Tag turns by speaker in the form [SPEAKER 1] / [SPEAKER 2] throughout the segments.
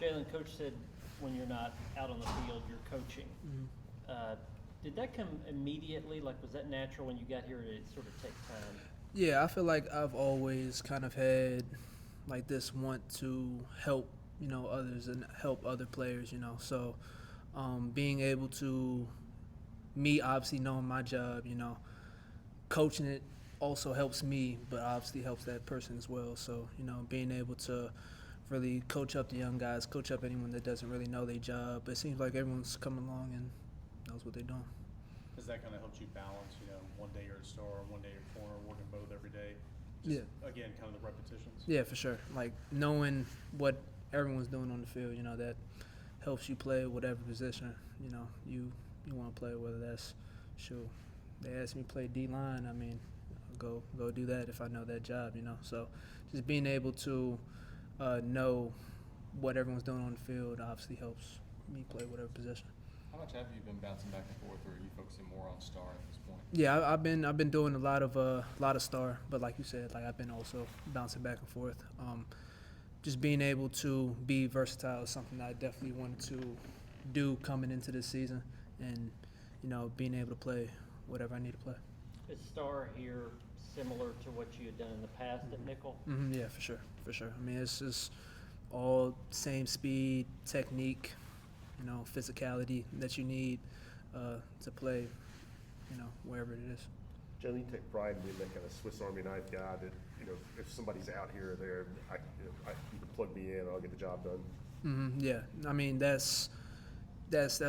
[SPEAKER 1] Jalen, Coach said when you're not out on the field, you're coaching. Did that come immediately? Like, was that natural when you got here, or did it sort of take time?
[SPEAKER 2] Yeah, I feel like I've always kind of had like this want to help, others and help other players, So being able to, me obviously knowing my job, coaching it also helps me, but obviously helps that person as well. So, being able to really coach up the young guys, coach up anyone that doesn't really know their job. It seems like everyone's coming along and knows what they're doing.
[SPEAKER 3] Does that kind of help you balance, one day you're a star, one day you're a corner, working both every day? Just, again, kind of the repetitions?
[SPEAKER 2] Yeah, for sure. Like, knowing what everyone's doing on the field, that helps you play whatever position, you want to play, whether that's, they ask me to play D-line, I mean, go do that if I know that job, So just being able to know what everyone's doing on the field obviously helps me play whatever position.
[SPEAKER 4] How much have you been bouncing back and forth, or are you focusing more on star at this point?
[SPEAKER 2] Yeah, I've been doing a lot of star, but like you said, like I've been also bouncing back and forth. Just being able to be versatile is something that I definitely wanted to do coming into this season, and being able to play whatever I need to play.
[SPEAKER 1] Is star here similar to what you had done in the past at nickel?
[SPEAKER 2] Yeah, for sure. I mean, it's just all same speed, technique, physicality that you need to play, wherever it is.
[SPEAKER 5] Jalen, you take pride in being that kind of Swiss Army knife guy that, if somebody's out here or there, you can plug me in, I'll get the job done.
[SPEAKER 2] Yeah, I mean that's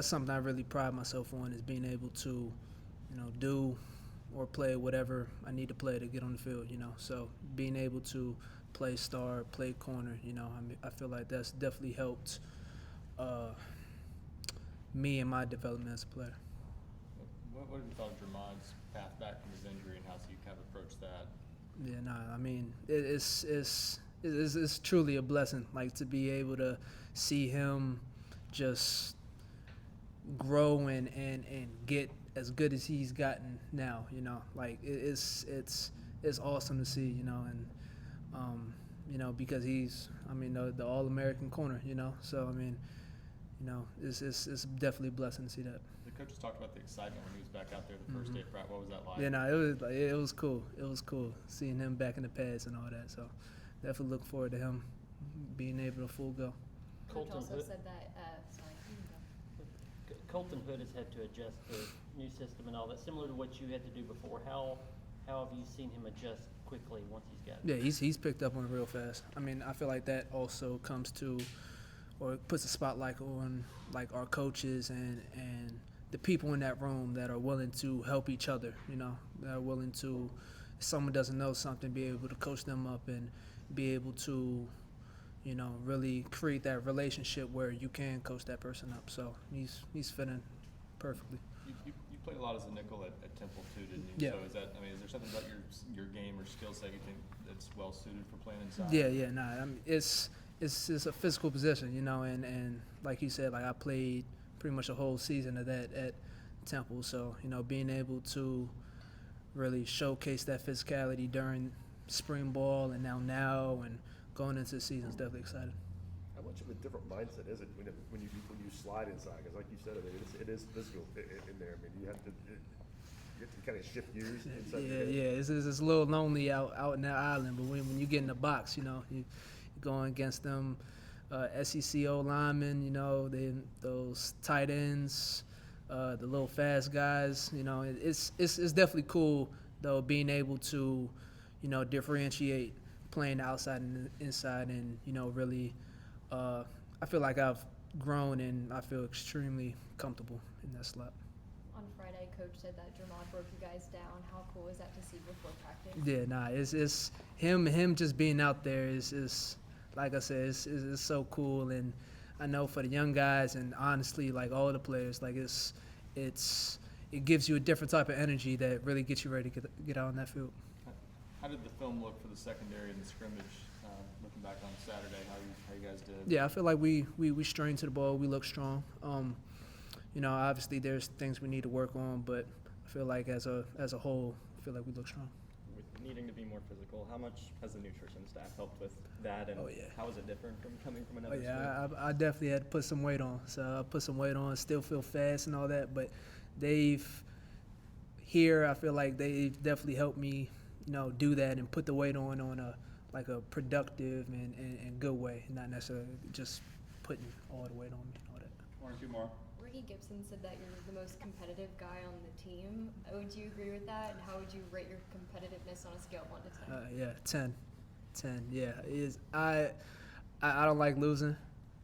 [SPEAKER 2] something I really pride myself on, is being able to, do or play whatever I need to play to get on the field. So being able to play star, play corner, I feel like that's definitely helped me and my development as a player.
[SPEAKER 4] What have you thought of Jermod's path back from his injury, and how's he kind of approached that?
[SPEAKER 2] Yeah, I mean, it's truly a blessing, like, to be able to see him just grow and get as good as he's gotten now. Like it's awesome to see. And because he's, the All-American corner. So I mean, it's definitely a blessing to see that.
[SPEAKER 4] The coaches talked about the excitement when he was back out there the first day of practice. What was that like?
[SPEAKER 2] Yeah, it was cool. It was cool seeing him back in the pads and all that. So definitely look forward to him being able to full go.
[SPEAKER 6] Coach
[SPEAKER 1] Colton
[SPEAKER 6] also
[SPEAKER 1] Hood,
[SPEAKER 6] said that. Sorry.
[SPEAKER 1] Colton Hood has had to adjust to the new system and all that, similar to what you had to do before. How have you seen him adjust quickly once he's got it?
[SPEAKER 2] Yeah, he's picked up on it real fast. I mean, I feel like that also comes to, or puts a spotlight on, like, our coaches and the people in that room that are willing to help each other, that are willing to, if someone doesn't know something, be able to coach them up and be able to, really create that relationship where you can coach that person up. So he's fitting perfectly.
[SPEAKER 4] You played a lot as a nickel at Temple too, didn't you?
[SPEAKER 2] Yeah.
[SPEAKER 4] So is there something about your game or skill set you think that's well suited for playing inside?
[SPEAKER 2] Yeah. I mean, it's a physical position, and like you said, like, I played pretty much a whole season of that at Temple. So, being able to really showcase that physicality during spring ball and now and going into the season is definitely exciting.
[SPEAKER 5] How much of a different mindset is it when you slide inside? Because like you said, it is physical in there. I mean, you have to kind of shift gears inside.
[SPEAKER 2] Yeah. It's a little lonely out in that island, but when you get in the box, you're going against them SEC linemen, those tight ends, the little fast guys. It's definitely cool though, being able to differentiate playing outside and inside, and really I feel like I've grown and I feel extremely comfortable in that slot.
[SPEAKER 6] On Friday, Coach said that Jermod broke you guys down. How cool is that to see before practice?
[SPEAKER 2] Yeah, it's him just being out there is like I said, it's so cool. And I know for the young guys, and honestly, like, all the players, like, it gives you a different type of energy that really gets you ready to get out on that field.
[SPEAKER 4] How did the film look for the secondary and the scrimmage? Looking back on Saturday, how you guys did?
[SPEAKER 2] Yeah, I feel like we strained to the ball. We look strong. Obviously there's things we need to work on, but I feel like as a whole, I feel like we look strong.
[SPEAKER 7] needing to be more physical. How much has the nutrition staff helped with that, and
[SPEAKER 2] Oh, yeah.
[SPEAKER 7] how is it different from coming from
[SPEAKER 2] Oh
[SPEAKER 7] another
[SPEAKER 2] yeah,
[SPEAKER 7] school?
[SPEAKER 2] I definitely had to put some weight on. So I put some weight on, still feel fast and all that, but I feel like they've definitely helped me, do that and put the weight on a productive and good way, not necessarily just putting all the weight on me and all that.
[SPEAKER 3] One or two more.
[SPEAKER 6] Ricky Gibson said that you're the most competitive guy on the team. Would you agree with that? And how would you rate your competitiveness on a scale of 1 to 10?
[SPEAKER 2] Yeah, 10. Yeah, I don't like losing.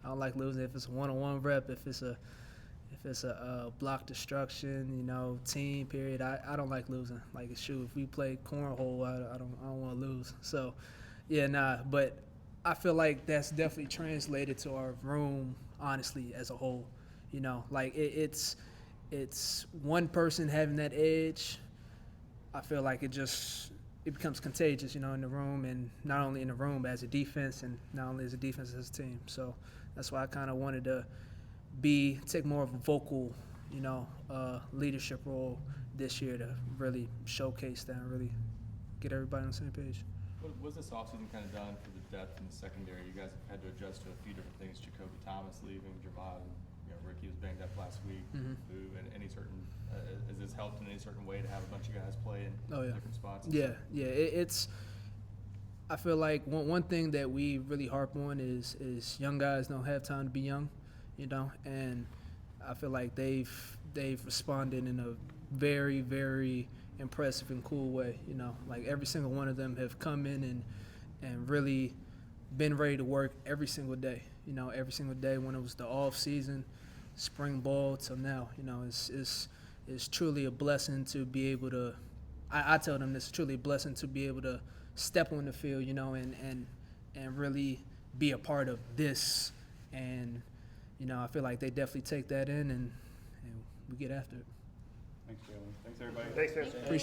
[SPEAKER 2] I don't like losing if it's a one-on-one rep, if it's a block destruction, team period. I don't like losing. Like, shoot, if we play cornhole, I don't want to lose. So, yeah, nah. But I feel like that's definitely translated to our room, honestly, as a whole. Like it's one person having that edge. I feel like it becomes contagious, in the room, and not only in the room, but as a defense, and not only as a defense, as a team. So that's why I kind of wanted to take more of a vocal, leadership role this year to really showcase that and really get everybody on the same page.
[SPEAKER 4] What was this offseason kind of done for the depth in the secondary? You guys have had to adjust to a few different things. Jacoby Thomas leaving, Jermod, Ricky was banged up last week.
[SPEAKER 2] Mhm.
[SPEAKER 4] Boo, and any certain has this helped in any certain way to have a bunch of guys play in
[SPEAKER 2] Oh, yeah.
[SPEAKER 4] different spots? and
[SPEAKER 2] Yeah,
[SPEAKER 4] stuff?
[SPEAKER 2] yeah. It's. I feel like one thing that we really harp on is young guys don't have time to be young, and I feel like they've responded in a very, very impressive and cool way. Like every single one of them have come in and really been ready to work every single day. Every single day when it was the off season, spring ball till now. It's truly a blessing to be able to. I tell them it's truly a blessing to be able to step on the field, and really be a part of this. And I feel like they definitely take that in, and we get after it.
[SPEAKER 3] Thanks, Jalen. Thanks, everybody.
[SPEAKER 5] Thanks, man.
[SPEAKER 6] Thank you.
[SPEAKER 2] Appreciate